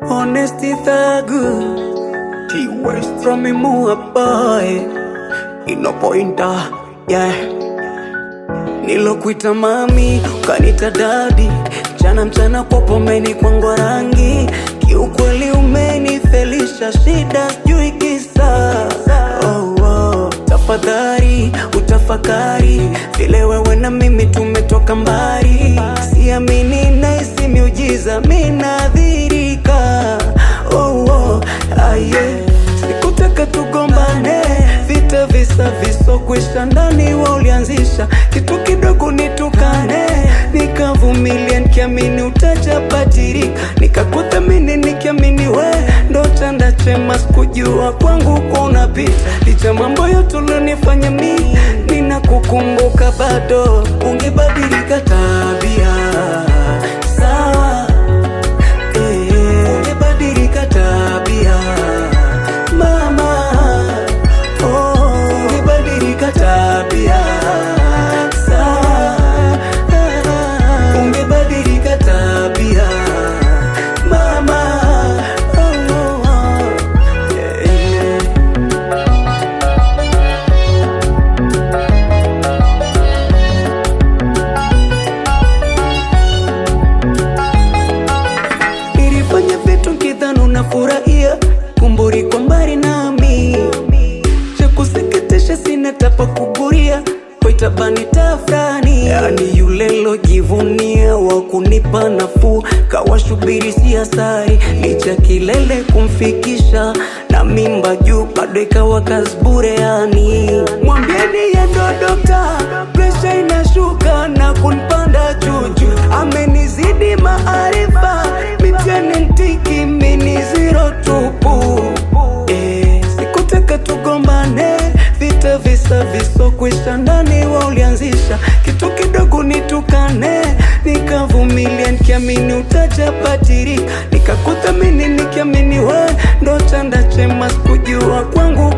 Honesty thug T-West from me mua boy Ino pointer, yeah. Nilokuita mami, ukanita daddy. Jana mchana kwa pomeni kwa rangi. Kiukweli umenifelisha shida sijui kisa. Oh, oh. Tafadhali, utafakari vile wewe na mimi tumetoka mbali. Siamini naisi miujiza minadhirika. Oh, oh, aye. Sikutaka tugombane, vita visa visokwisha ndani wa ulianzisha. Kitu kidogo nitukane, nikavumilia nikiamini utajabadirika. Nikakuthamini nikiamini we ndo chanda chema, sikujua kwangu kwa unapita. Licha mambo yote ulionifanya mimi, ninakukumbuka bado. Ungebadilika tabia, sawa, ungebadilika tabia mama, ungebadilika tabia, sawa, ungebadilika tabia mama, yeah. Nilifanya vitu nkidhani unafurahia, kumburi kwa mbali nami. Cha kusikitisha sina tapa kuburia, kwa itabani tafrani. Yani yule lojivunia wa kunipa nafuu, kawashubiri si asari. Licha kilele kumfikisha na mimba juu, bado ikawa kazi bure yani. Mwambieni yendo dokta, presha inashuka na kunipanda juju. Amenizidi maarifa, mitihani ntiki mini zero tupu. Sikutaka tugombane, vita visa visokwisha ndani wa ulianzisha. Kitu kidogo nitukane, nikavumilia nikiamini utajabadirika. Nikakuthamini nikiamini we ndo chanda chema, sikujua kwangu